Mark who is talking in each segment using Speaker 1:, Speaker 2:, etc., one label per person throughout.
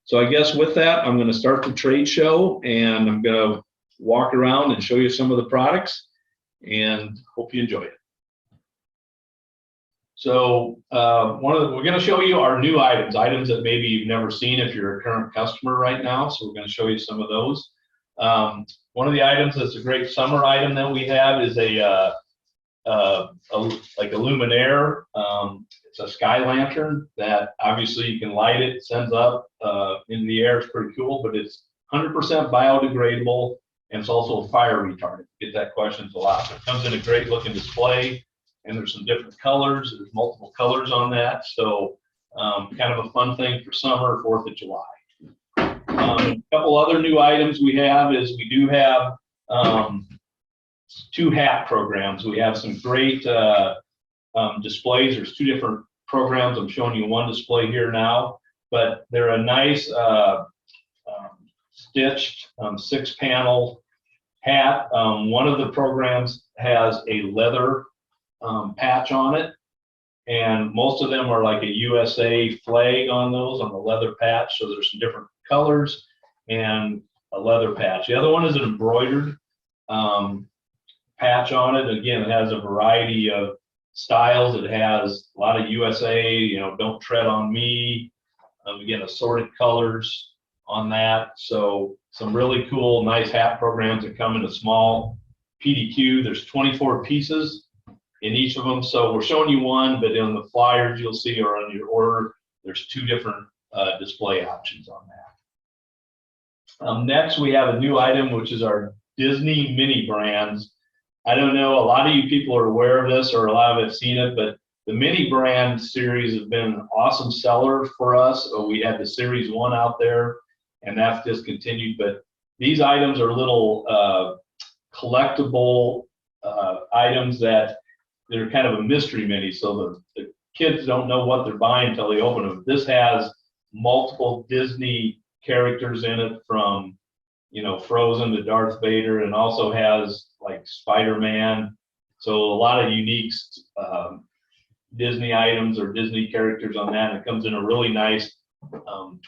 Speaker 1: So I guess with that, I'm going to start the trade show, and I'm going to walk around and show you some of the products, and hope you enjoy it. So we're going to show you our new items that maybe you've never seen if you're a current customer right now. So we're going to show you some of those. One of the items that's a great summer item that we have is like a luminaire. It's a sky lantern that obviously you can light it, sends up in the air. It's pretty cool, but it's 100% biodegradable, and it's also fire retardant. Get that question a lot. It comes in a great looking display, and there's some different colors. There's multiple colors on that, so kind of a fun thing for summer, 4th of July. A couple other new items we have is we do have 2 hat programs. We have some great displays. There's 2 different programs. I'm showing you one display here now, but they're a nice stitched 6-panel hat. One of the programs has a leather patch on it, and most of them are like a USA flag on those, on the leather patch. So there's some different colors and a leather patch. The other one is an embroidered patch on it. Again, it has a variety of styles. It has a lot of USA, don't tread on me. Again, assorted colors on that. So some really cool, nice hat programs that come in a small PDQ. There's 24 pieces in each of them. So we're showing you one, but in the flyers you'll see, or on your order, there's 2 different display options on that. Next, we have a new item, which is our Disney mini brands. I don't know, a lot of you people are aware of this, or a lot of have seen it, but the mini brand series has been an awesome seller for us. We had the series 1 out there, and that's discontinued, but these items are little collectible items that they're kind of a mystery mini, so the kids don't know what they're buying until they open them. This has multiple Disney characters in it, from Frozen to Darth Vader, and also has like Spider-Man. So a lot of unique Disney items or Disney characters on that. And it comes in a really nice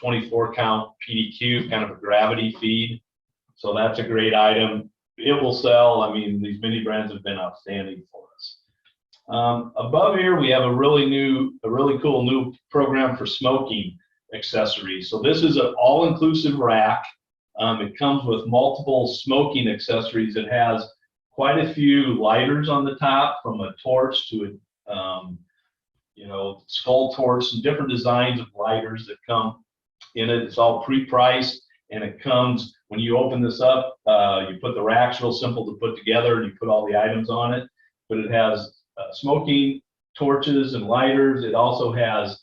Speaker 1: 24 count PDQ, kind of a gravity feed. So that's a great item. It will sell. I mean, these mini brands have been outstanding for us. Above here, we have a really cool new program for smoking accessories. So this is an all-inclusive rack. It comes with multiple smoking accessories. It has quite a few lighters on the top, from a torch to a skull torch, and different designs of lighters that come in it. It's all pre-priced, and it comes, when you open this up, you put the racks, real simple to put together, and you put all the items on it. But it has smoking torches and lighters. It also has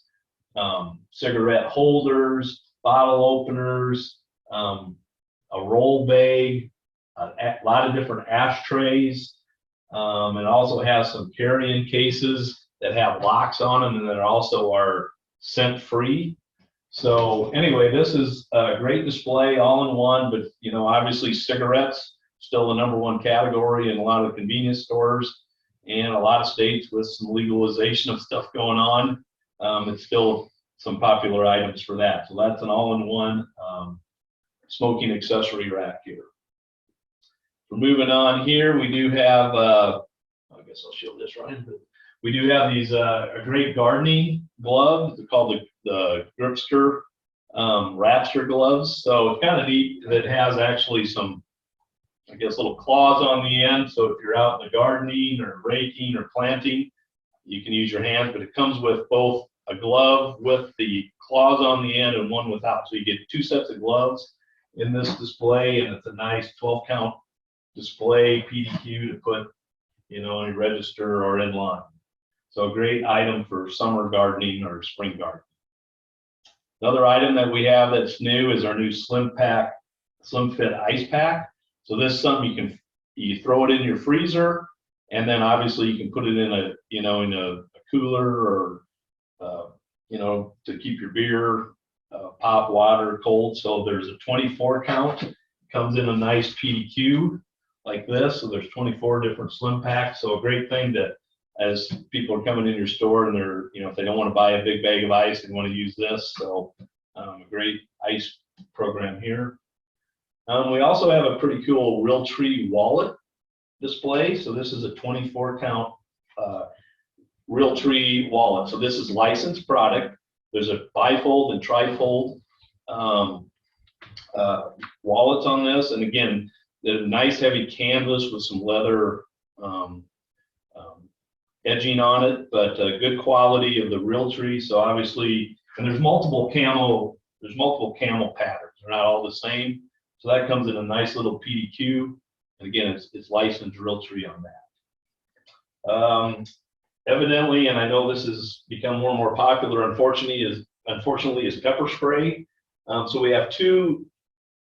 Speaker 1: cigarette holders, bottle openers, a roll bag, a lot of different ashtrays. It also has some carrying cases that have locks on them, and that also are scent free. So anyway, this is a great display, all in one. But obviously cigarettes still the #1 category in a lot of convenience stores, and a lot of states with some legalization of stuff going on. It's still some popular items for that. So that's an all-in-one smoking accessory rack here. We're moving on here. We do have, I guess I'll show this right, but we do have these a great gardening gloves. They're called the Gripster Rapster gloves. So it's kind of neat that it has actually some, I guess, little claws on the end. So if you're out in the gardening or raking or planting, you can use your hands, but it comes with both a glove with the claws on the end and one without. So you get 2 sets of gloves in this display, and it's a nice 12 count display PDQ to put, in your register or in line. So a great item for summer gardening or spring gardening. Another item that we have that's new is our new Slim Fit Ice Pack. So this is something you throw it in your freezer, and then obviously you can put it in a cooler, or to keep your beer, pop water cold. So there's a 24 count, comes in a nice PDQ like this. So there's 24 different slim packs. So a great thing that, as people are coming in your store and they're, if they don't want to buy a big bag of ice, they want to use this. So a great ice program here. We also have a pretty cool Realtree wallet display. So this is a 24 count Realtree wallet. So this is licensed product. There's a bifold and trifold wallets on this, and again, the nice heavy canvas with some leather edging on it, but good quality of the Realtree. So obviously, and there's multiple camel patterns. They're not all the same. So that comes in a nice little PDQ. And again, it's licensed Realtree on that. Evidently, and I know this has become more and more popular, unfortunately, is pepper spray. So we have two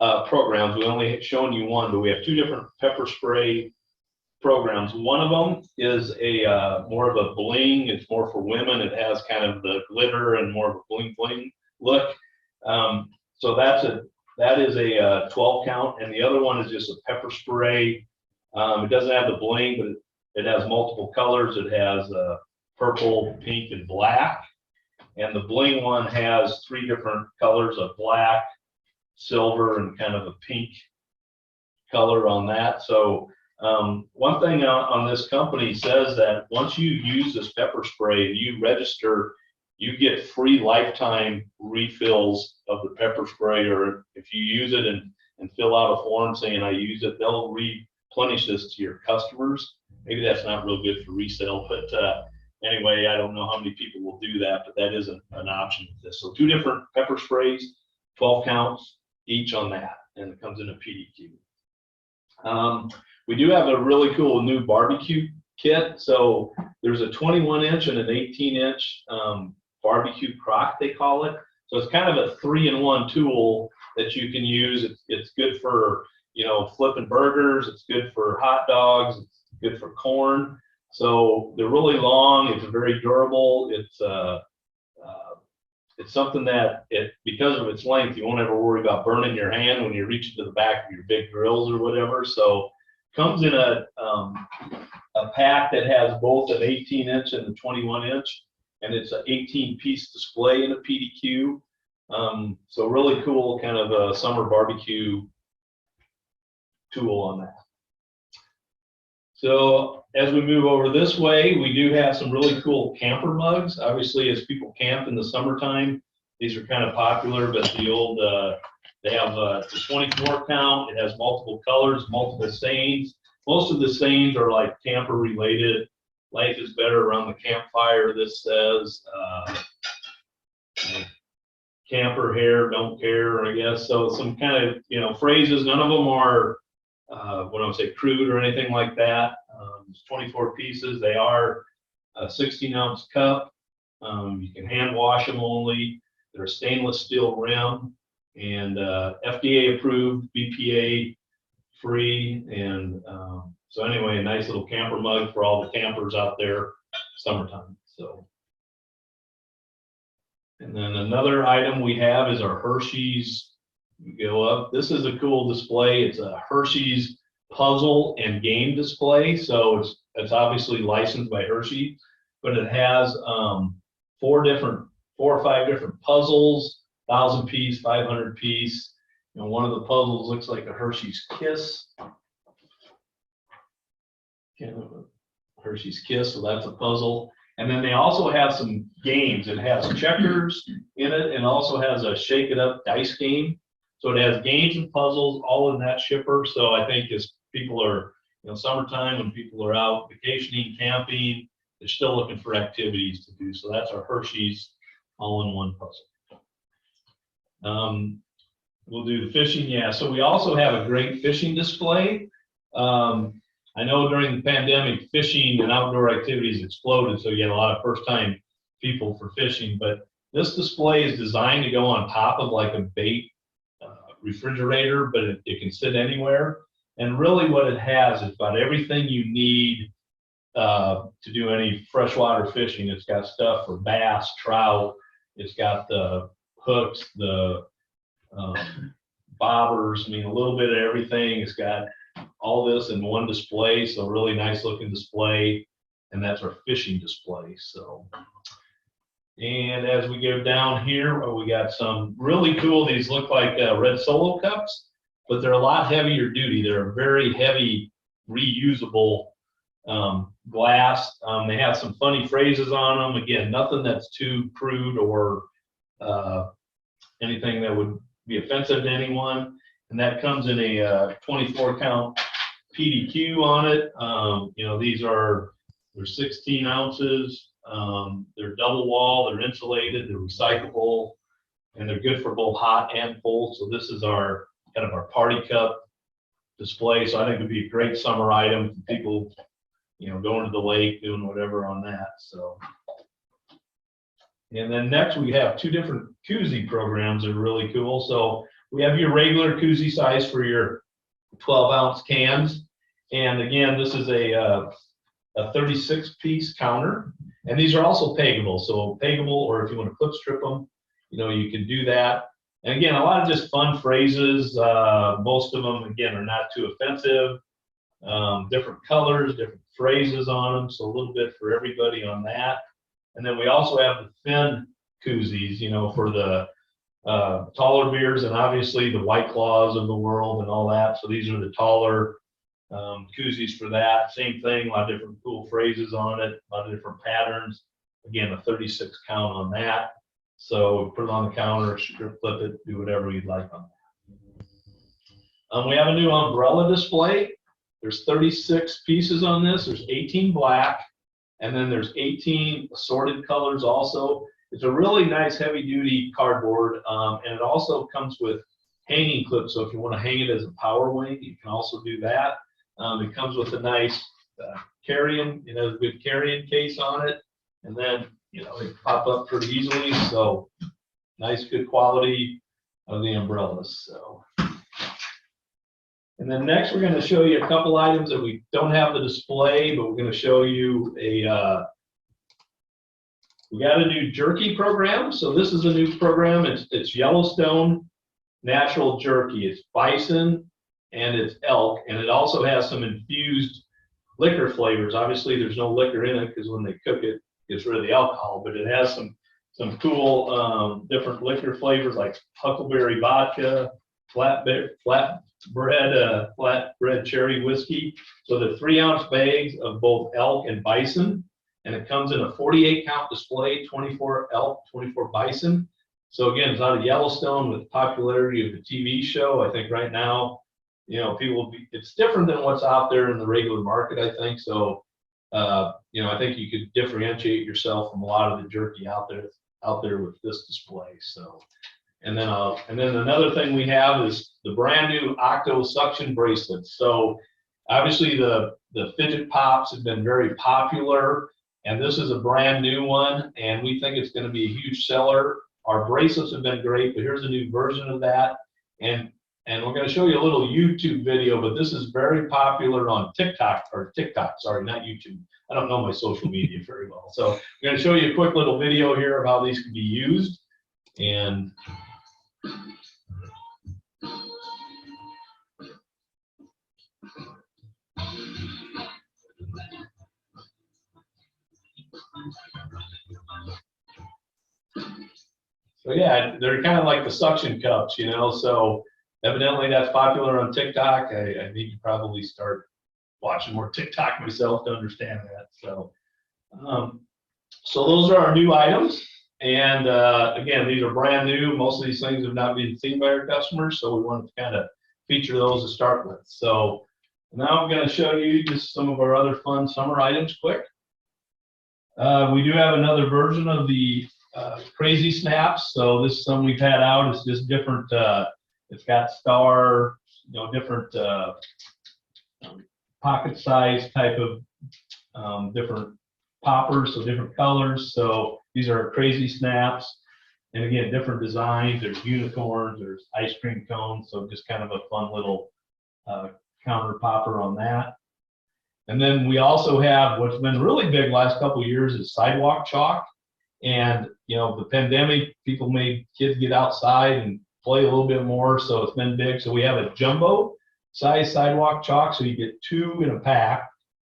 Speaker 1: programs. We only shown you one, but we have two different pepper spray programs. One of them is a more of a bling. It's more for women. It has kind of the glitter and more of a bling bling look. So that is a 12 count, and the other one is just a pepper spray. It doesn't have the bling, but it has multiple colors. It has purple, pink, and black. And the bling one has 3 different colors of black, silver, and kind of a pink color on that. So one thing on this company says that once you use this pepper spray and you register, you get free lifetime refills of the pepper spray, or if you use it and fill out a form saying I use it, they'll replenish this to your customers. Maybe that's not real good for resale, but anyway, I don't know how many people will do that, but that is an option with this. So 2 different pepper sprays, 12 counts each on that, and it comes in a PDQ. We do have a really cool new barbecue kit. So there's a 21-inch and an 18-inch barbecue crock, they call it. So it's kind of a 3-in-1 tool that you can use. It's good for, flipping burgers. It's good for hot dogs. It's good for corn. So they're really long. It's very durable. It's something that because of its length, you won't ever worry about burning your hand when you reach into the back of your big grills or whatever. So comes in a pack that has both an 18-inch and a 21-inch, and it's an 18-piece display in a PDQ. So really cool kind of a summer barbecue tool on that. So as we move over this way, we do have some really cool camper mugs. Obviously, as people camp in the summertime, these are kind of popular, but the old, they have a 24 count. It has multiple colors, multiple stains. Most of the stains are like camper related. Life is better around the campfire, this says. Camper here, don't care, I guess. So some kind of, phrases. None of them are, what I would say, crude or anything like that. It's 24 pieces. They are a 16-ounce cup. You can hand wash them only. They're a stainless steel rim and FDA approved, BPA free. And so anyway, a nice little camper mug for all the campers out there, summertime. So. And then another item we have is our Hershey's. We go up. This is a cool display. It's a Hershey's puzzle and game display. So it's obviously licensed by Hershey, but it has 4 or 5 different puzzles, 1,000 piece, 500 piece. And one of the puzzles looks like a Hershey's Kiss. Hershey's Kiss, so that's a puzzle. And then they also have some games. It has checkers in it and also has a shake it up dice game. So it has games and puzzles all in that shipper. So I think as people are, summertime when people are out vacationing, camping, they're still looking for activities to do. So that's our Hershey's all-in-one puzzle. We'll do the fishing. Yeah, so we also have a great fishing display. I know during the pandemic, fishing and outdoor activities exploded, so you had a lot of first-time people for fishing. But this display is designed to go on top of like a bait refrigerator, but it can sit anywhere. And really what it has is about everything you need to do any freshwater fishing. It's got stuff for bass, trout. It's got the hooks, the bobbers, a little bit of everything. It's got all this in one display, so really nice looking display, and that's our fishing display. So And as we go down here, we got some really cool, these look like red Solo cups, but they're a lot heavier duty. They're a very heavy, reusable glass. They have some funny phrases on them. Again, nothing that's too crude or anything that would be offensive to anyone. And that comes in a 24 count PDQ on it. You know, they're 16 ounces. They're double wall, they're insulated, they're recyclable, and they're good for both hot and cold. So this is our kind of our party cup display. So I think it'd be a great summer item for people, you know, going to the lake, doing whatever on that. So, and then next we have two different koozie programs that are really cool. So we have your regular koozie size for your 12-ounce cans. And again, this is a 36-piece counter. And these are also peggable. So peggable, or if you want to clip strip them, you know, you can do that. And again, a lot of just fun phrases. Most of them, again, are not too offensive. Different colors, different phrases on them. So a little bit for everybody on that. And then we also have the thin koozies, you know, for the taller beers, and obviously the White Claws of the world and all that. So these are the taller koozies for that. Same thing, a lot of different cool phrases on it, a lot of different patterns. Again, a 36 count on that. So put it on the counter, strip flip it, do whatever you'd like on that. We have a new umbrella display. There's 36 pieces on this. There's 18 black, and then there's 18 assorted colors also. It's a really nice heavy duty cardboard, and it also comes with hanging clips. So if you want to hang it as a power wing, you can also do that. It comes with a nice carrying, it has a good carrying case on it, and then, you know, they pop up pretty easily. So nice, good quality of the umbrellas. So, and then next we're going to show you a couple items that we don't have the display, but we're going to show you we got a new jerky program. So this is a new program. It's Yellowstone natural jerky. It's bison and it's elk, and it also has some infused liquor flavors. Obviously there's no liquor in it because when they cook it, gets rid of the alcohol, but it has some cool different liquor flavors like huckleberry vodka, flatbread cherry whiskey. So they're 3-ounce bags of both elk and bison, and it comes in a 48 count display, 24 elk, 24 bison. So again, it's out of Yellowstone. With the popularity of the TV show, I think right now, you know, it's different than what's out there in the regular market, I think. So, you know, I think you could differentiate yourself from a lot of the jerky out there with this display. So, and then another thing we have is the brand new Octo suction bracelets. So obviously the fidget pops have been very popular, and this is a brand new one, and we think it's going to be a huge seller. Our bracelets have been great, but here's a new version of that. And we're going to show you a little YouTube video, but this is very popular on TikTok, sorry, not YouTube. I don't know my social media very well. So I'm going to show you a quick little video here of how these can be used. And so yeah, they're kind of like the suction cups, you know, so evidently that's popular on TikTok. I need to probably start watching more TikTok myself to understand that. So, so those are our new items. And again, these are brand new. Most of these things have not been seen by our customers, so we wanted to kind of feature those to start with. So now I'm going to show you just some of our other fun summer items quick. We do have another version of the Crazy Snaps. So this is something we've had out. It's just different. It's got star, you know, different pocket size type of different poppers, so different colors. So these are Crazy Snaps, and again, different designs. There's unicorns, there's ice cream cones, so just kind of a fun little counter popper on that. And then we also have what's been really big last couple of years is sidewalk chalk. And you know, the pandemic, people made kids get outside and play a little bit more, so it's been big. So we have a jumbo size sidewalk chalk, so you get 2 in a pack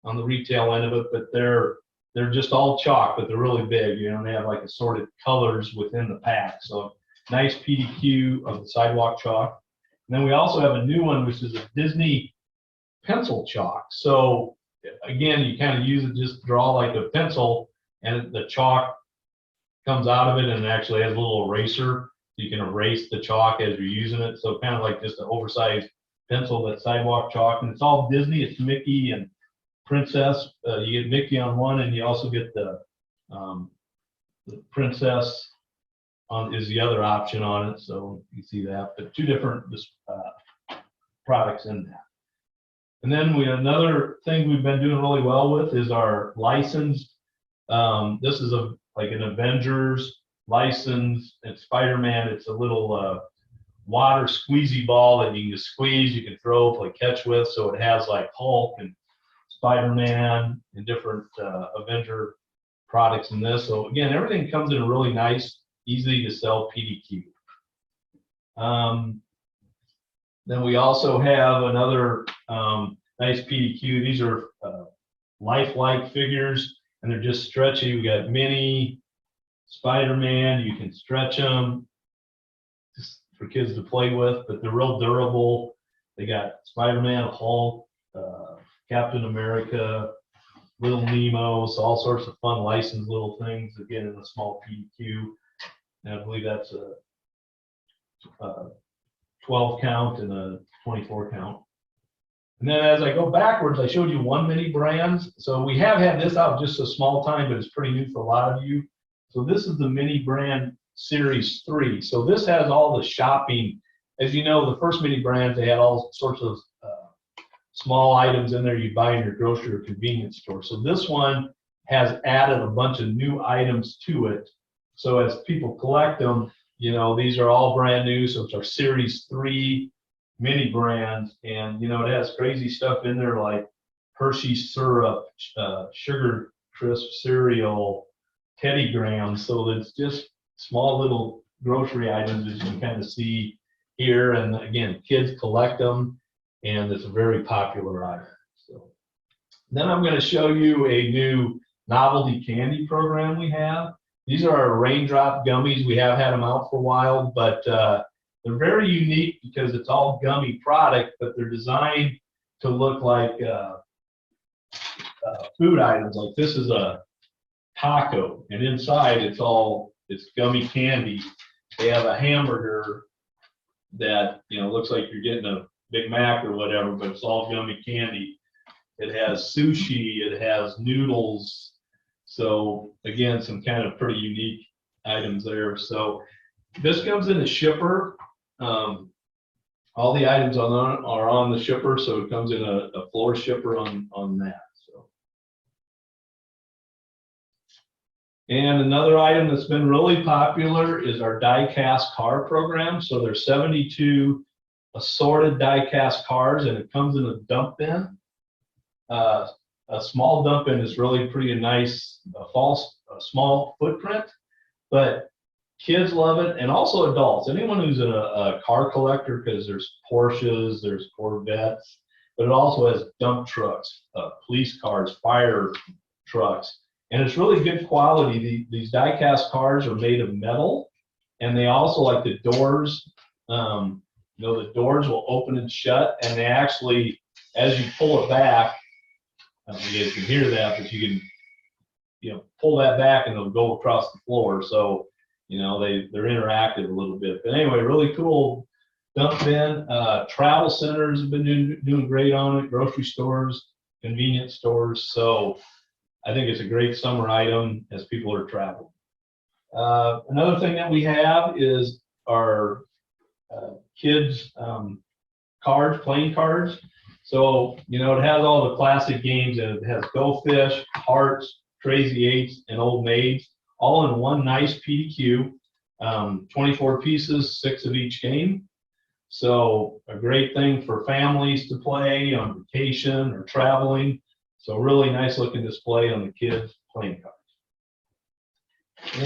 Speaker 1: on the retail end of it, but they're they're just all chalk, but they're really big, you know, and they have like assorted colors within the pack. So nice PDQ of the sidewalk chalk. And then we also have a new one, which is a Disney pencil chalk. So again, you kind of use it, just draw like a pencil, and the chalk comes out of it, and it actually has a little eraser. You can erase the chalk as you're using it. So kind of like just an oversized pencil, that sidewalk chalk. And it's all Disney. It's Mickey and Princess. You get Mickey on one, and you also get the Princess on is the other option on it. So you see that, but two different products in that. And then another thing we've been doing really well with is our licensed. This is like an Avengers license, and Spider-Man. It's a little water squeezy ball that you can just squeeze, you can throw, play catch with. So it has like Hulk and Spider-Man and different Avenger products in this. So again, everything comes in a really nice, easy to sell PDQ. Then we also have another nice PDQ. These are lifelike figures, and they're just stretchy. We got Minnie, Spider-Man. You can stretch them just for kids to play with, but they're real durable. They got Spider-Man, Hulk, Captain America, Little Nemo, so all sorts of fun licensed little things, again, in a small PDQ. And I believe that's a 12 count and a 24 count. And then as I go backwards, I showed you one mini brands. So we have had this out just a small time, but it's pretty new for a lot of you. So this is the mini brand series 3. So this has all the shopping. As you know, the first mini brands, they had all sorts of small items in there you buy in your grocery or convenience store. So this one has added a bunch of new items to it. So as people collect them, you know, these are all brand new. So it's our series 3 mini brands, and you know, it has crazy stuff in there like Hershey's syrup, sugar crisp cereal, Teddy Grahams. So it's just small little grocery items that you can kind of see here. And again, kids collect them, and it's a very popular item. So then I'm going to show you a new novelty candy program we have. These are our raindrop gummies. We have had them out for a while, but they're very unique because it's all gummy product, but they're designed to look like food items. Like this is a taco, and inside it's gummy candy. They have a hamburger that, you know, looks like you're getting a Big Mac or whatever, but it's all gummy candy. It has sushi, it has noodles. So again, some kind of pretty unique items there. So this comes in a shipper. All the items are on the shipper, so it comes in a floor shipper on that. So, and another item that's been really popular is our die-cast car program. So there's 72 assorted die-cast cars, and it comes in a dump bin. A small dump bin is really pretty nice, a small footprint, but kids love it, and also adults. Anyone who's a car collector, because there's Porsches, there's Corvettes, but it also has dump trucks, police cars, fire trucks, and it's really good quality. These die-cast cars are made of metal, and they also, like the doors, you know, the doors will open and shut, and they actually, as you pull it back, I don't know if you guys can hear that, but you can, you know, pull that back and they'll go across the floor. So, you know, they're interactive a little bit. But anyway, really cool dump bin. Travel centers have been doing great on it, grocery stores, convenience stores. So I think it's a great summer item as people are traveling. Another thing that we have is our kids cards, playing cards. So, you know, it has all the classic games, and it has Go Fish, Hearts, Crazy Eights, and Old Maids, all in one nice PDQ. 24 pieces, 6 of each game. So a great thing for families to play on vacation or traveling. So really nice looking display on the kids' playing cards.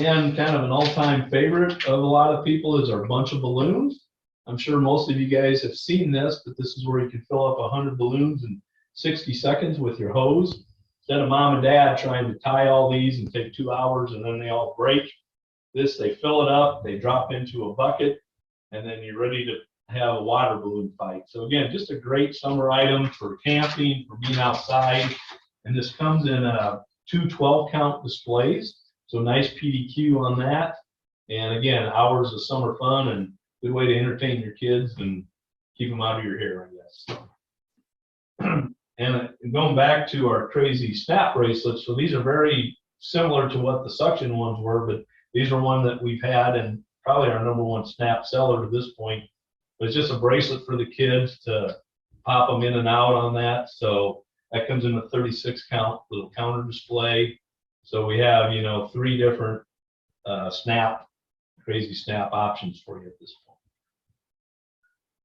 Speaker 1: And kind of an all-time favorite of a lot of people is our bunch of balloons. I'm sure most of you guys have seen this, but this is where you can fill up 100 balloons in 60 seconds with your hose. instead of mom and dad trying to tie all these and take 2 hours and then they all break, this, they fill it up, they drop into a bucket, and then you're ready to have a water balloon fight. So again, just a great summer item for camping, for being outside. And this comes in two 12-count displays. So nice PDQ on that. And again, hours of summer fun and good way to entertain your kids and keep them out of your hair, I guess. And going back to our crazy snap bracelets, so these are very similar to what the suction ones were, but these are one that we've had and probably our #1 snap seller to this point. But it's just a bracelet for the kids to pop them in and out on that. So that comes in a 36-count little counter display. So we have, 3 different crazy snap options for you at this point.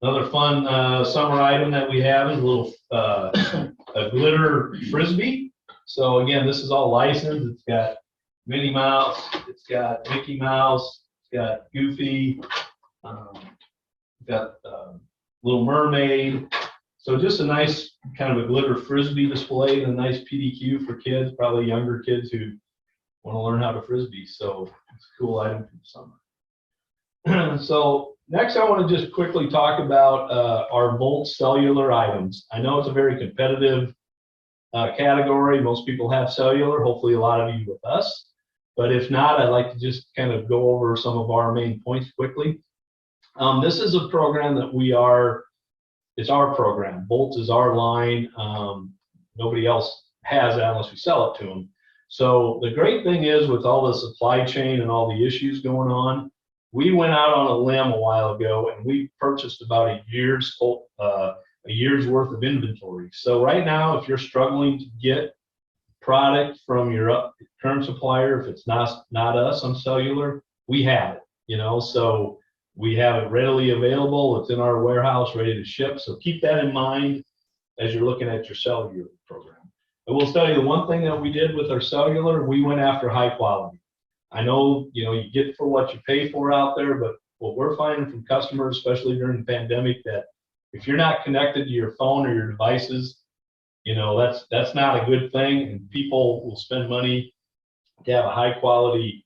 Speaker 1: Another fun summer item that we have is a little a glitter frisbee. So again, this is all licensed. It's got Minnie Mouse, it's got Mickey Mouse, it's got Goofy, it's got Little Mermaid. So just a nice kind of a glitter frisbee display and a nice PDQ for kids, probably younger kids who want to learn how to frisbee. So it's a cool item for the summer. So next, I want to just quickly talk about our Volt cellular items. I know it's a very competitive category. Most people have cellular, hopefully a lot of you with us. But if not, I'd like to just kind of go over some of our main points quickly. This is a program that it's our program. Volt is our line. Nobody else has that unless we sell it to them. So the great thing is with all the supply chain and all the issues going on, we went out on a limb a while ago and we purchased about a year's worth of inventory. So right now, if you're struggling to get product from your current supplier, if it's not us on cellular, we have it, so we have it readily available. It's in our warehouse ready to ship. So keep that in mind as you're looking at your cellular program. I will tell you the one thing that we did with our cellular, we went after high quality. I know, you get for what you pay for out there, but what we're finding from customers, especially during the pandemic, that if you're not connected to your phone or your devices, that's not a good thing. And people will spend money to have a high quality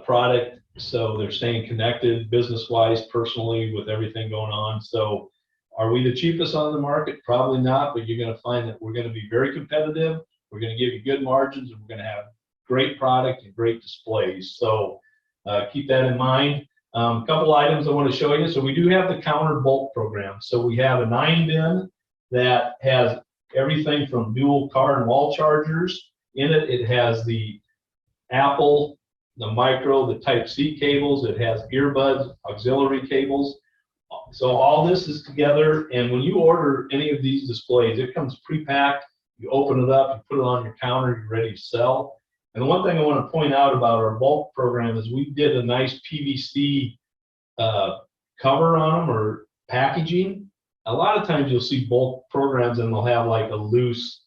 Speaker 1: product. So they're staying connected business-wise, personally, with everything going on. So are we the cheapest on the market? Probably not, but you're going to find that we're going to be very competitive. We're going to give you good margins, and we're going to have great product and great displays. So keep that in mind. A couple items I want to show you. So we do have the counter Bolt program. So we have a 9-bin that has everything from dual car and wall chargers in it. It has the Apple, the micro, the Type-C cables. It has earbuds, auxiliary cables. So all this is together. And when you order any of these displays, it comes pre-packed. You open it up, you put it on your counter, you're ready to sell. And the one thing I want to point out about our bulk program is we did a nice PVC cover on them or packaging. A lot of times you'll see bulk programs and they'll have like a loose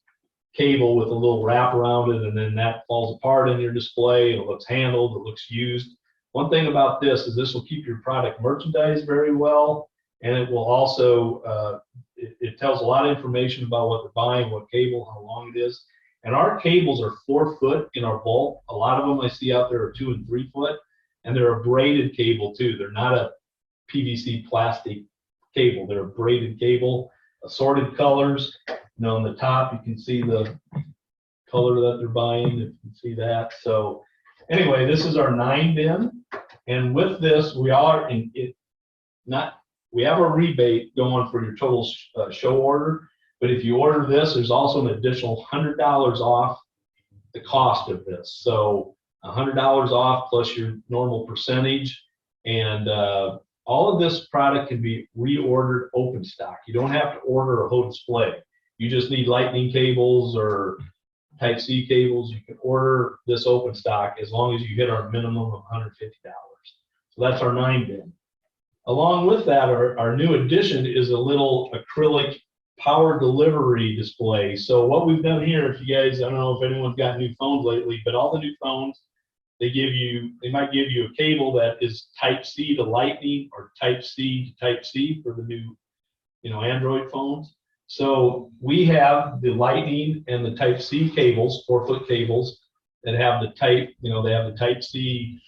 Speaker 1: cable with a little wrap around it, and then that falls apart in your display. It looks handled, it looks used. One thing about this is this will keep your product merchandised very well, and it will also, it tells a lot of information about what they're buying, what cable, how long it is. And our cables are 4 foot in our bulk. A lot of them I see out there are 2 and 3 foot, and they're a braided cable too. They're not a PVC plastic cable. They're a braided cable, assorted colors. On the top, you can see the color that they're buying, if you can see that. So anyway, this is our 9-bin. And with this, we have a rebate going for your total show order. But if you order this, there's also an additional $100 off the cost of this. So $100 off plus your normal percentage. And all of this product can be reordered open stock. You don't have to order a whole display. You just need lightning cables or Type-C cables. You can order this open stock as long as you hit our minimum of $150. So that's our 9-bin. Along with that, our new addition is a little acrylic power delivery display. So what we've done here, if you guys, I don't know if anyone's got new phones lately, but all the new phones, they might give you a cable that is Type-C to Lightning or Type-C to Type-C for the new, Android phones. So we have the Lightning and the Type C cables, 4-foot cables that have the Type, they have the Type C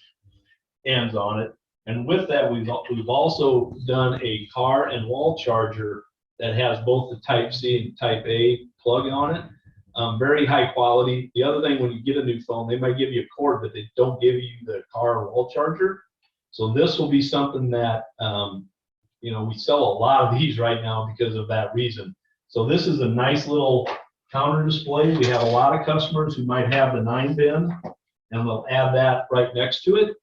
Speaker 1: ends on it. And with that, we've also done a car and wall charger that has both the Type C and Type A plug on it. Very high quality. The other thing, when you get a new phone, they might give you a cord, but they don't give you the car or wall charger. So this will be something that, we sell a lot of these right now because of that reason. So this is a nice little counter display. We have a lot of customers who might have the 9-pin, and they'll add that right next to it.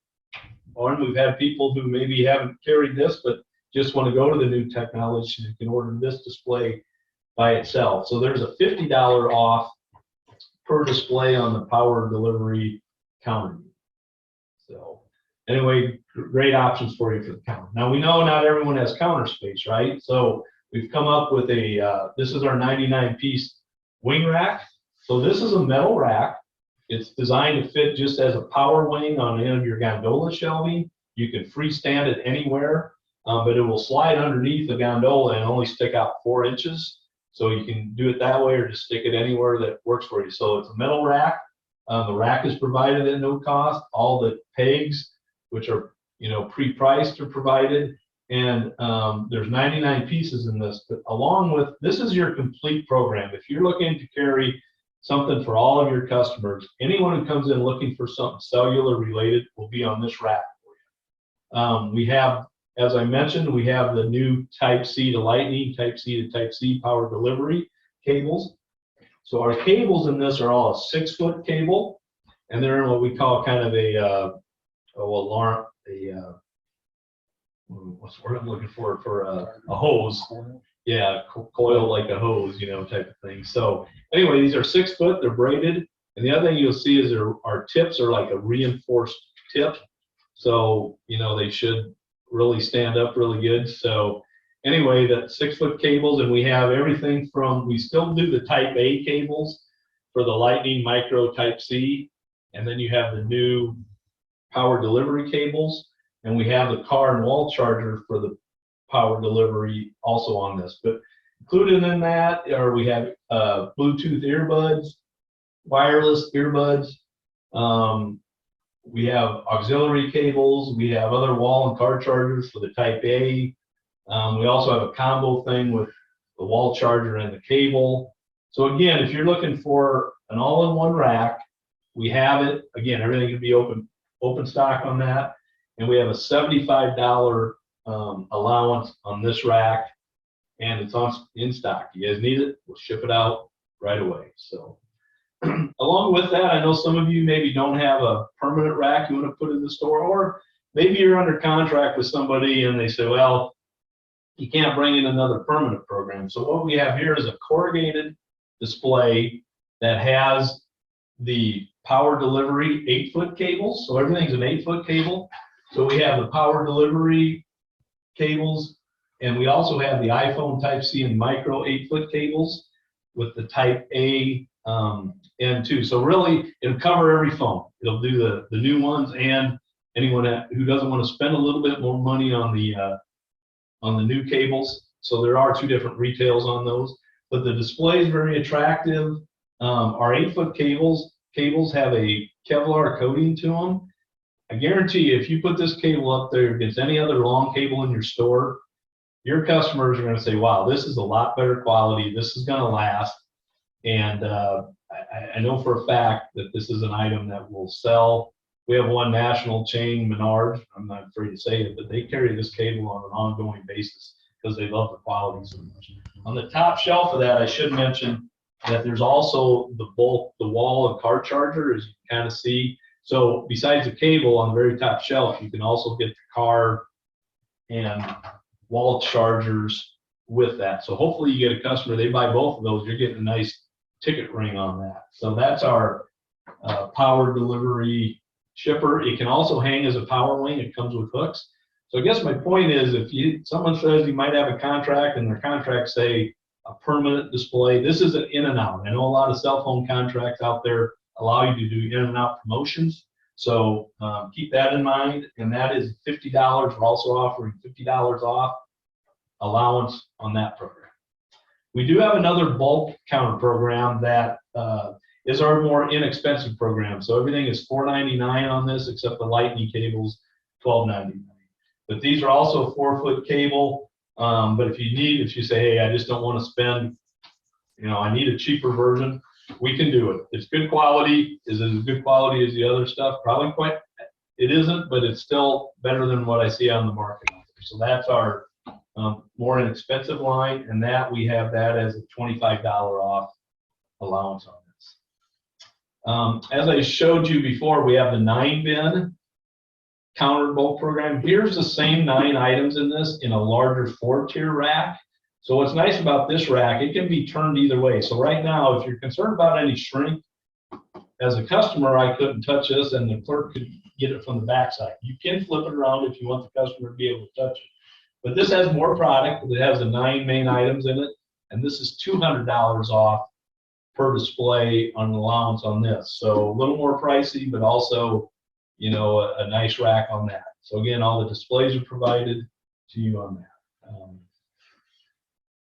Speaker 1: Or we've had people who maybe haven't carried this, but just want to go to the new technology. You can order this display by itself. So there's a $50 off per display on the power delivery counter. So anyway, great options for you for the counter. Now we know not everyone has counter space, right? So we've come up with this is our 99-piece wing rack. So this is a metal rack. It's designed to fit just as a power wing on the end of your gondola shelving. You can freestand it anywhere, but it will slide underneath the gondola and only stick out 4 inches. So you can do it that way or just stick it anywhere that works for you. So it's a metal rack. The rack is provided at no cost. All the pegs, which are pre-priced, are provided. And there's 99 pieces in this. But along with this is your complete program. If you're looking to carry something for all of your customers, anyone who comes in looking for something cellular related will be on this rack for you. We have, as I mentioned, we have the new Type C to Lightning, Type C to Type C power delivery cables. So our cables in this are all a 6-foot cable, and they're in what we call kind of what's the word I'm looking for a hose. Yeah, coil like a hose, type of thing. So anyway, these are 6 foot, they're braided. And the other thing you'll see is our tips are like a reinforced tip. So, they should really stand up really good. So anyway, that 6-foot cables, and we have everything from, we still do the Type A cables for the Lightning Micro Type C. And then you have the new power delivery cables. And we have the car and wall charger for the power delivery also on this. But included in that we have Bluetooth earbuds, wireless earbuds. We have auxiliary cables. We have other wall and car chargers for the Type A. We also have a combo thing with the wall charger and the cable. So again, if you're looking for an all-in-one rack, we have it. Again, everything can be open stock on that. And we have a $75 allowance on this rack, and it's in stock. You guys need it, we'll ship it out right away. So along with that, I know some of you maybe don't have a permanent rack you want to put in the store, or maybe you're under contract with somebody and they say, well, you can't bring in another permanent program. So what we have here is a corrugated display that has the power delivery 8-foot cables. So everything's an 8-foot cable. So we have the power delivery cables, and we also have the iPhone Type C and micro 8-foot cables with the Type A end too. So really, it'll cover every phone. It'll do the new ones, and anyone who doesn't want to spend a little bit more money on the new cables. So there are 2 different retails on those, but the display is very attractive. Our 8-foot cables have a Kevlar coating to them. I guarantee you, if you put this cable up there against any other long cable in your store, your customers are going to say, wow, this is a lot better quality. This is going to last. And I know for a fact that this is an item that will sell. We have one national chain, Menards, I'm not afraid to say it, but they carry this cable on an ongoing basis because they love the quality so much. On the top shelf of that, I should mention that there's also the wall and car charger, as you can kind of see. So besides the cable on the very top shelf, you can also get the car and wall chargers with that. So hopefully you get a customer, they buy both of those, you're getting a nice ticket ring on that. So that's our power delivery shipper. It can also hang as a power wing. It comes with hooks. So I guess my point is, if someone says you might have a contract and their contract say a permanent display, this is an in and out. I know a lot of cell phone contracts out there allow you to do in and out promotions. So keep that in mind. And that is $50. We're also offering $50 off allowance on that program. We do have another bulk counter program that is our more inexpensive program. So everything is $4.99 on this, except the lightning cables, $12.99. But these are also 4-foot cable. But if you say, hey, I just don't want to spend, I need a cheaper version, we can do it. It's good quality. Is it as good quality as the other stuff? Probably quite. It isn't, but it's still better than what I see on the market. So that's our more inexpensive line, and that we have that as a $25 off allowance on this. As I showed you before, we have the 9-bin counter bulk program. Here's the same 9 items in this in a larger 4-tier rack. So what's nice about this rack, it can be turned either way. So right now, if you're concerned about any shrink, as a customer, I couldn't touch this, and the clerk could get it from the backside. You can flip it around if you want the customer to be able to touch it. But this has more product. It has the 9 main items in it, and this is $200 off per display on allowance on this. So a little more pricey, but also, a nice rack on that. So again, all the displays are provided to you on that.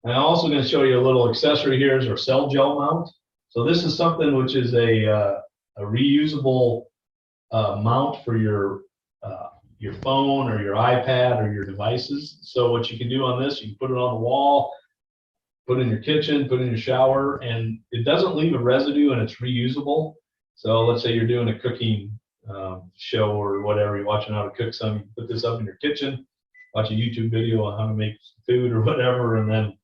Speaker 1: And I'm also going to show you a little accessory here is our cell gel mount. So this is something which is a reusable mount for your phone or your iPad or your devices. So what you can do on this, you can put it on the wall, put it in your kitchen, put it in your shower, and it doesn't leave a residue, and it's reusable. So let's say you're doing a cooking show or whatever, you're watching how to cook some, you put this up in your kitchen, watch a YouTube video on how to make food or whatever, and then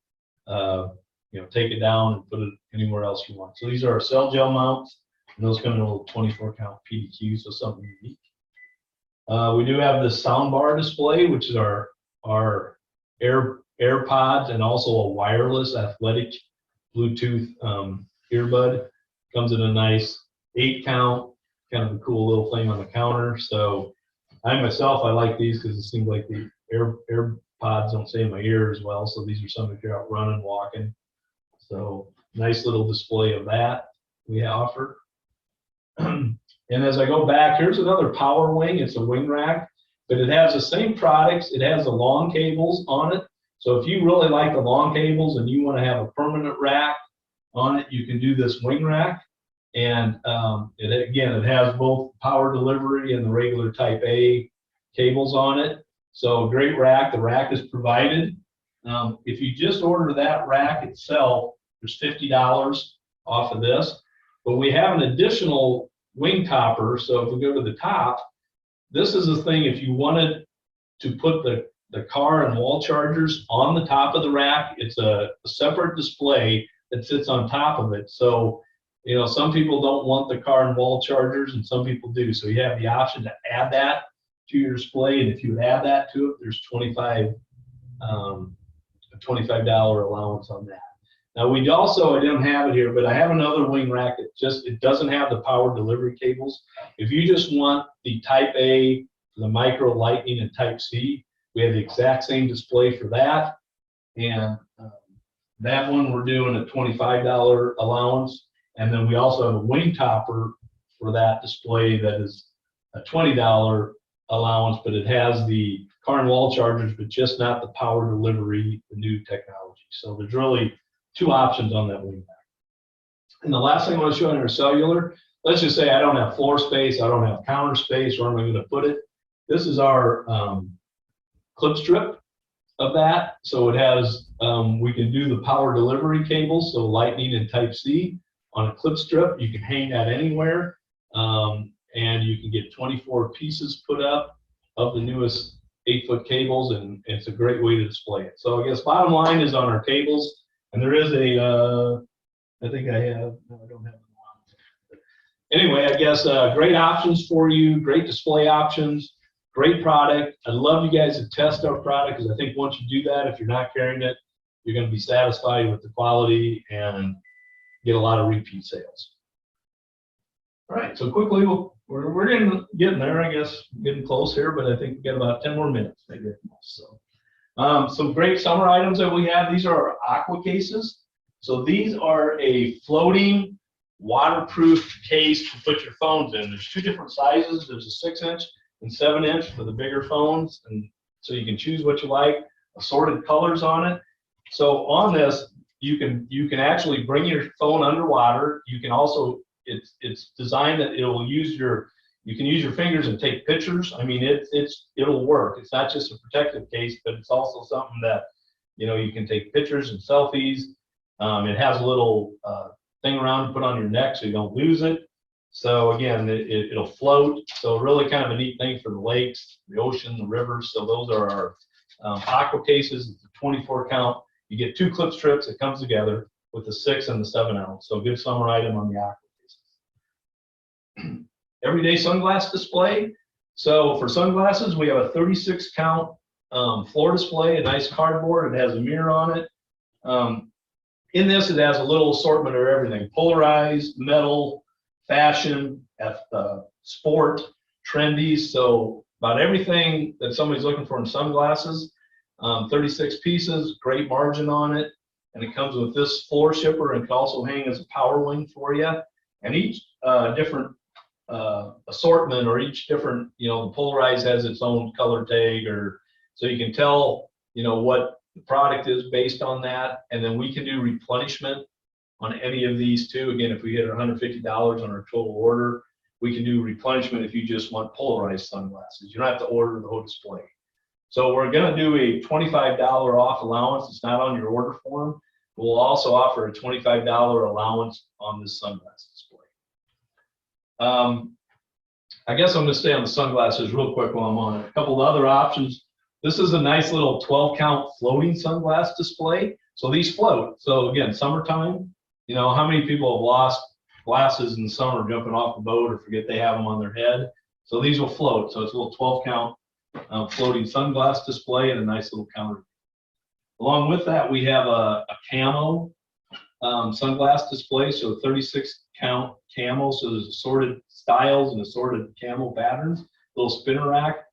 Speaker 1: take it down and put it anywhere else you want. So these are our cell gel mounts, and those come in a little 24-count PDQ, so something unique. We do have the sound bar display, which is our AirPods and also a wireless athletic Bluetooth earbud. Comes in a nice 8-count, kind of a cool little thing on the counter. So I like these because it seems like the AirPods don't stay in my ear as well. So these are some if you're out running, walking. So nice little display of that we offer. And as I go back, here's another power wing. It's a wing rack, but it has the same products. It has the long cables on it. So if you really like the long cables and you want to have a permanent rack on it, you can do this wing rack. And it has both power delivery and the regular type A cables on it. So great rack. The rack is provided. If you just order that rack itself, there's $50 off of this. But we have an additional wing topper. So if we go to the top, this is the thing. If you wanted to put the car and wall chargers on the top of the rack, it's a separate display that sits on top of it. So, some people don't want the car and wall chargers, and some people do. So you have the option to add that to your display, and if you add that to it, there's a $25 allowance on that. Now I didn't have it here, but I have another wing rack that it doesn't have the power delivery cables. If you just want the type A, the micro, lightning, and type C, we have the exact same display for that. And that one we're doing a $25 allowance. And then we also have a wing topper for that display that is a $20 allowance, but it has the car and wall chargers, but just not the power delivery, the new technology. So there's really 2 options on that wing back. And the last thing I want to show you in our cellular, let's just say I don't have floor space, I don't have counter space, where am I going to put it? This is our clip strip of that. So it has, we can do the power delivery cables, so lightning and type C on a clip strip. You can hang that anywhere, and you can get 24 pieces put up of the newest 8-foot cables, and it's a great way to display it. So I guess bottom line is on our cables, and there is I think I have, no, I don't have them on. Anyway, I guess great options for you, great display options, great product. I'd love you guys to test our product, because I think once you do that, if you're not carrying it, you're going to be satisfied with the quality and get a lot of repeat sales. All right, so quickly, we're getting there, I guess, getting close here, but I think we got about 10 more minutes, maybe at most. So, some great summer items that we have. These are our aqua cases. So these are a floating waterproof case to put your phones in. There's 2 different sizes. There's a 6-inch and 7-inch for the bigger phones, and so you can choose what you like. Assorted colors on it. So on this, you can actually bring your phone underwater. You can also, it's designed that you can use your fingers and take pictures. I mean, it'll work. It's not just a protective case, but it's also something that, you can take pictures and selfies. It has a little thing around to put on your neck so you don't lose it. So again, it'll float. So really kind of a neat thing for the lakes, the ocean, the rivers. So those are our aqua cases. It's a 24 count. You get 2 clip strips that comes together with the 6 and the 7 ounce. So a good summer item on the aqua cases. Everyday sunglass display. So for sunglasses, we have a 36 count floor display, a nice cardboard. It has a mirror on it. In this, it has a little assortment of everything: polarized, metal, fashion, sport, trendy. So about everything that somebody's looking for in sunglasses. 36 pieces, great margin on it. And it comes with this floor shipper and can also hang as a power wing for you. And each different assortment, or each different, the polarized has its own color tag, or so you can tell, what the product is based on that. And then we can do replenishment on any of these too. Again, if we hit $150 on our total order, we can do replenishment if you just want polarized sunglasses. You don't have to order the whole display. So we're going to do a $25 off allowance. It's not on your order form. We'll also offer a $25 allowance on this sunglass display. I guess I'm going to stay on the sunglasses real quick while I'm on it. A couple of other options. This is a nice little 12 count floating sunglass display. So these float. So again, summertime, how many people have lost glasses in the summer jumping off the boat or forget they have them on their head? So these will float. So it's a little 12 count floating sunglass display and a nice little counter. Along with that, we have a camo sunglass display. So 36 count camo. So there's assorted styles and assorted camo patterns. Little spinner rack.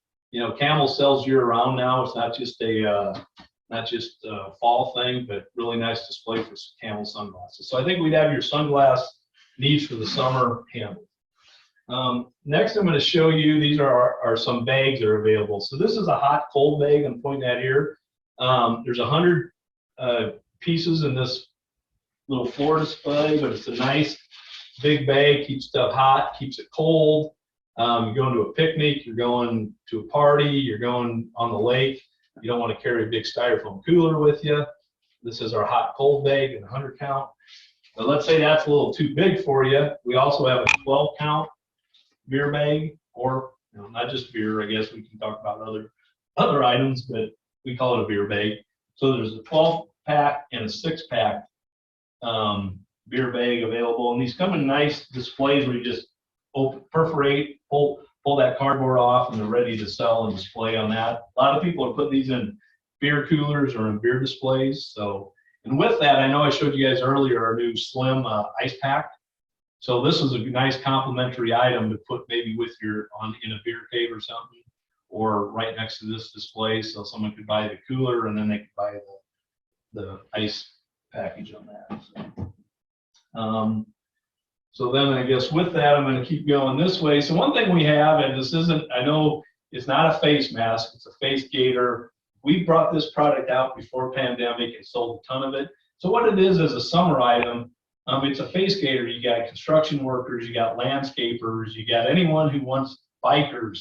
Speaker 1: Camo sells year round now. It's not just a fall thing, but really nice display for camo sunglasses. So I think we'd have your sunglass needs for the summer handled. Next, I'm going to show you, these are some bags that are available. So this is a hot cold bag I'm pointing at here. There's 100 pieces in this little floor display, but it's a nice big bag, keeps stuff hot, keeps it cold. You're going to a picnic, you're going to a party, you're going on the lake. You don't want to carry a big styrofoam cooler with you. This is our hot cold bag in 100 count. But let's say that's a little too big for you. We also have a 12 count beer bag, or not just beer. I guess we can talk about other items, but we call it a beer bag. So there's a 12 pack and a 6 pack beer bag available, and these come in nice displays where you just perforate, pull that cardboard off, and they're ready to sell and display on that. A lot of people are putting these in beer coolers or in beer displays. So, and with that, I know I showed you guys earlier our new slim ice pack. So this is a nice complimentary item to put maybe with in a beer cave or something, or right next to this display, so someone could buy the cooler and then they could buy the ice package on that. So then I guess with that, I'm going to keep going this way. So one thing we have, and this isn't, I know it's not a face mask, it's a face gaiter. We brought this product out before pandemic and sold a ton of it. So what it is a summer item. It's a face gaiter. You got construction workers, you got landscapers, you got anyone who wants, bikers,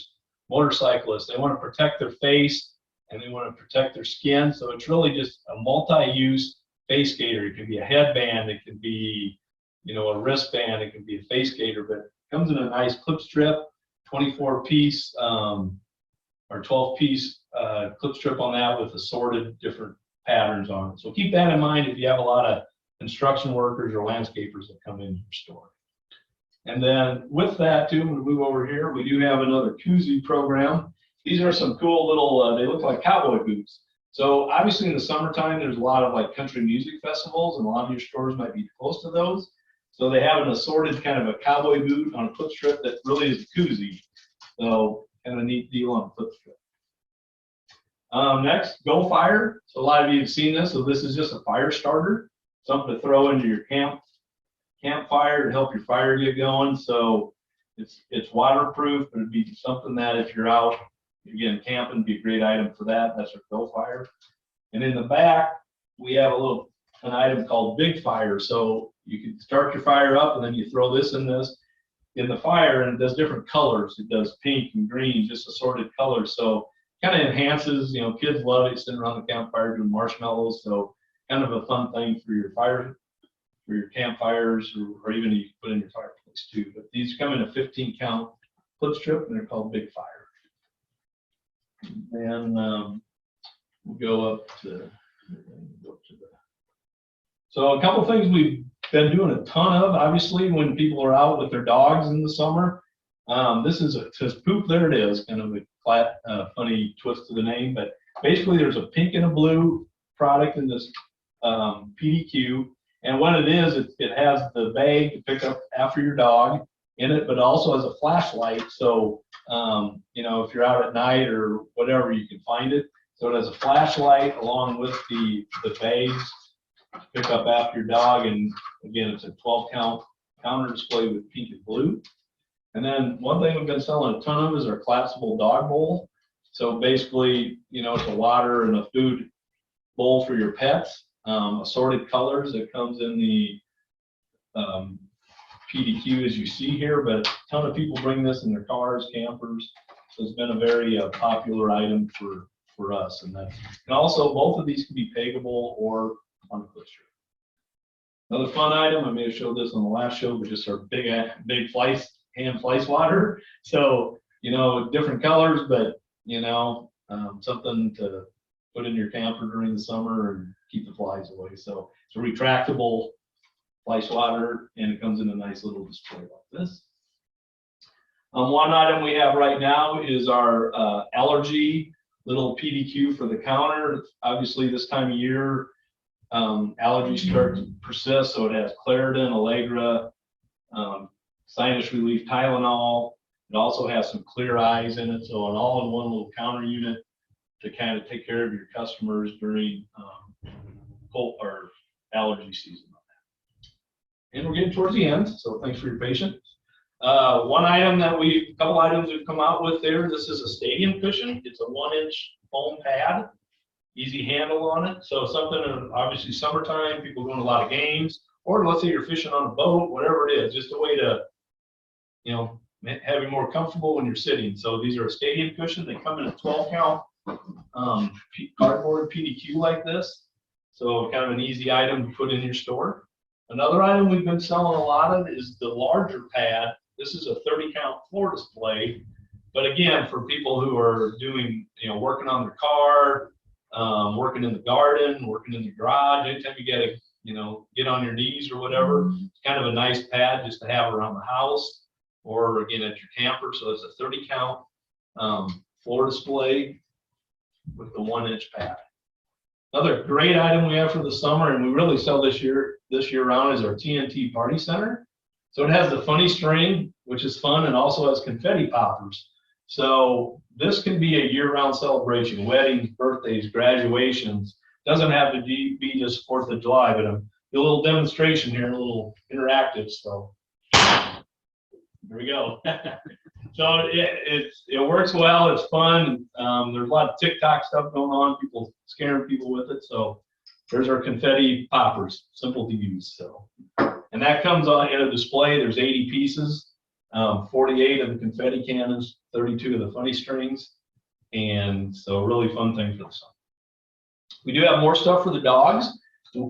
Speaker 1: motorcyclists. They want to protect their face and they want to protect their skin. So it's really just a multi-use face gaiter. It can be a headband, it can be a wristband, it can be a face gaiter, but it comes in a nice clip strip, 24 piece or 12 piece clip strip on that with assorted different patterns on it. So keep that in mind if you have a lot of construction workers or landscapers that come in your store. And then with that too, I'm going to move over here. We do have another koozie program. These are some cool little, they look like cowboy boots. So obviously in the summertime, there's a lot of like country music festivals, and a lot of your stores might be close to those. So they have an assorted kind of a cowboy boot on a clip strip that really is a koozie. So kind of a neat deal on a clip strip. Next, Go Fire. So a lot of you have seen this. So this is just a fire starter, something to throw into your campfire to help your fire get going. So it's waterproof, but it'd be something that if you're out, again, camping, be a great item for that. That's our Go Fire. And in the back, we have a little an item called Big Fire. So you can start your fire up, and then you throw this in the fire, and it does different colors. It does pink and green, just assorted colors. So kind of enhances, kids love it, sitting around the campfire doing marshmallows. So kind of a fun thing for your fire, for your campfires, or even you can put in your fireplace too. But these come in a 15 count clip strip, and they're called Big Fire. And we'll go up to so a couple things we've been doing a ton of, obviously, when people are out with their dogs in the summer. This is says poop, there it is, kind of a funny twist to the name, but basically there's a pink and a blue product in this PDQ, and what it is, it has the bag to pick up after your dog in it, but also has a flashlight, so if you're out at night or whatever, you can find it. So it has a flashlight along with the bags to pick up after your dog, and again, it's a 12 count counter display with pink and blue. And then one thing we've been selling a ton of is our collapsible dog bowl. So basically, it's a water and a food bowl for your pets, assorted colors. It comes in the PDQ as you see here, but a ton of people bring this in their cars, campers. So it's been a very popular item for us. And also both of these can be peggable or on a clip strip. Another fun item, I may have showed this on the last show, but just our big hand flies water. So, different colors, but, something to put in your camper during the summer and keep the flies away. So it's a retractable fly swatter, and it comes in a nice little display like this. One item we have right now is our allergy little PDQ for the counter. Obviously, this time of year, allergies start to persist, so it has Claritin, Allegra, sinus relief, Tylenol. It also has some Clear Eyes in it, so an all-in-one little counter unit to kind of take care of your customers during cold or allergy season. And we're getting towards the end, so thanks for your patience. A couple items we've come out with there. This is a stadium cushion. It's a 1-inch foam pad, easy handle on it. So something, obviously summertime, people going to a lot of games, or let's say you're fishing on a boat, whatever it is, just a way to, have you more comfortable when you're sitting. So these are a stadium cushion. They come in a 12 count cardboard PDQ like this. So kind of an easy item to put in your store. Another item we've been selling a lot of is the larger pad. This is a 30 count floor display. But again, for people who are doing, working on their car, working in the garden, working in the garage, anytime you get get on your knees or whatever, it's kind of a nice pad just to have around the house or again at your camper. So it's a 30 count floor display with the 1-inch pad. Another great item we have for the summer, and we really sell this year round, is our TNT Party Center. So it has the funny string, which is fun, and also has confetti poppers. So this can be a year-round celebration, weddings, birthdays, graduations. Doesn't have to be just 4th of July, but a little demonstration here, a little interactive. So here we go. So it works well. It's fun. There's a lot of TikTok stuff going on. People scaring people with it. So there's our confetti poppers, simple to use. So, and that comes on in a display. There's 80 pieces, 48 of the confetti cannons, 32 of the funny strings, and so a really fun thing for the summer. We do have more stuff for the dogs.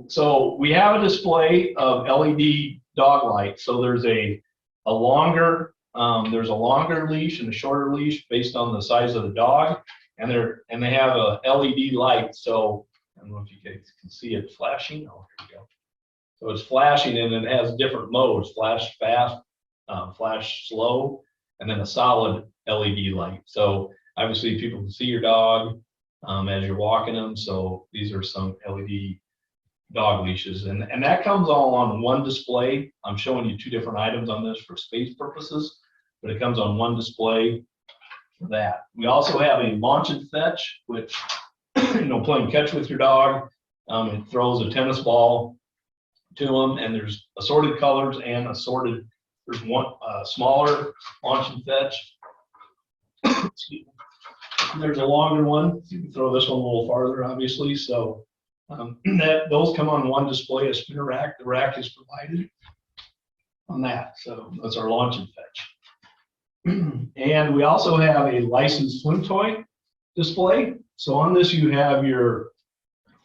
Speaker 1: So we have a display of LED dog lights. So there's a longer leash and a shorter leash based on the size of the dog, and they have a LED light. So I don't know if you guys can see it flashing. Oh, here we go. So it's flashing, and it has different modes: flash fast, flash slow, and then a solid LED light. So obviously people can see your dog as you're walking them. So these are some LED dog leashes, and that comes all on one display. I'm showing you two different items on this for space purposes, but it comes on one display for that. We also have a launch and fetch, which playing catch with your dog. It throws a tennis ball to them, and there's assorted colors and assorted. There's one smaller launch and fetch. There's a longer one. You can throw this one a little farther, obviously. So Those come on one display, a spinner rack. The rack is provided on that. So that's our launch and fetch. And we also have a licensed swim toy display. So on this you have your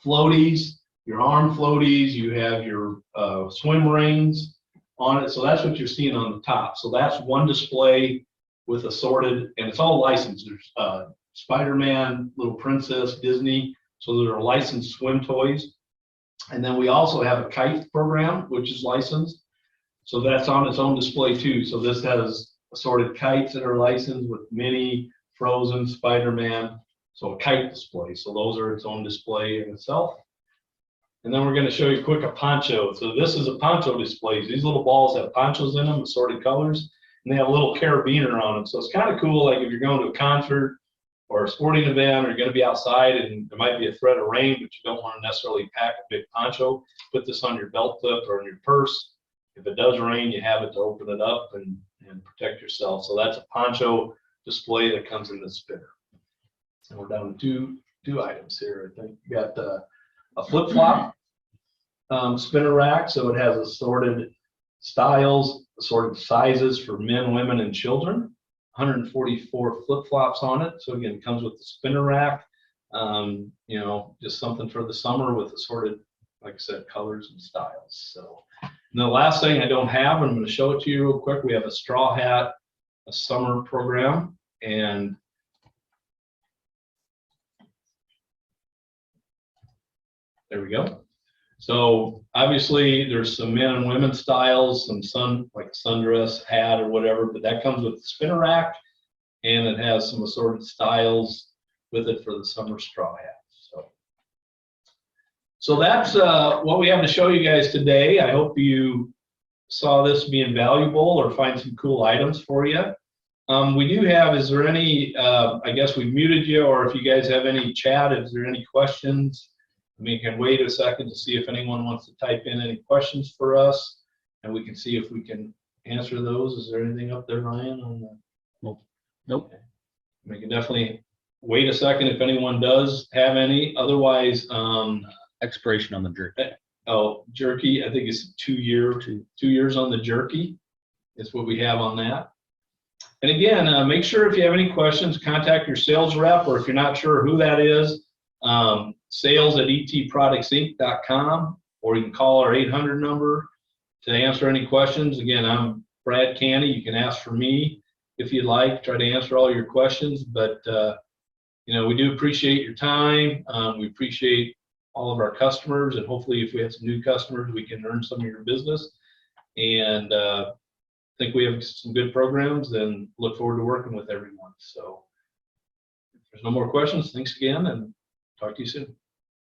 Speaker 1: floaties, your arm floaties, you have your swim rings on it. So that's what you're seeing on the top. So that's one display with assorted, and it's all licensed. There's Spider-Man, Little Princess, Disney. So there are licensed swim toys. And then we also have a kite program, which is licensed. So that's on its own display too. So this has assorted kites that are licensed with Minnie, Frozen, Spider-Man. So a kite display. So those are its own display in itself. And then we're going to show you quick a poncho. So this is a poncho display. These little balls have ponchos in them, assorted colors, and they have a little carabiner on them. So it's kind of cool, like if you're going to a concert or a sporting event, or you're going to be outside and there might be a threat of rain, but you don't want to necessarily pack a big poncho. Put this on your belt clip or in your purse. If it does rain, you have it to open it up and protect yourself. So that's a poncho display that comes in the spinner. And we're down to two items here. I think you got a flip-flop spinner rack. So it has assorted styles, assorted sizes for men, women, and children. 144 flip-flops on it. So again, it comes with the spinner rack. You know, just something for the summer with assorted, like I said, colors and styles. So, and the last thing I don't have, I'm going to show it to you real quick. We have a straw hat, a summer program, and there we go. So obviously there's some men and women styles, some like sundress hat or whatever, but that comes with the spinner rack, and it has some assorted styles with it for the summer straw hat. So that's what we have to show you guys today. I hope you saw this being valuable or find some cool items for you. We do have, is there any, I guess we muted you, or if you guys have any chat, is there any questions? We can wait a second to see if anyone wants to type in any questions for us, and we can see if we can answer those. Is there anything up there, Ryan? On the...
Speaker 2: Nope.
Speaker 1: Okay. We can definitely wait a second if anyone does have any. Otherwise,
Speaker 2: expiration on the jerky.
Speaker 1: Oh, jerky. I think it's 2 years. 2 years on the jerky. Is what we have on that. And again, make sure if you have any questions, contact your sales rep, or if you're not sure who that is, sales@ETProductsInc.com, or you can call our 800 number to answer any questions. Again, I'm Brad Canny. You can ask for me if you'd like, try to answer all your questions, but you know, we do appreciate your time. We appreciate all of our customers, and hopefully if we have some new customers, we can earn some of your business. And I think we have some good programs, and look forward to working with everyone. So if there's no more questions, thanks again, and talk to you soon.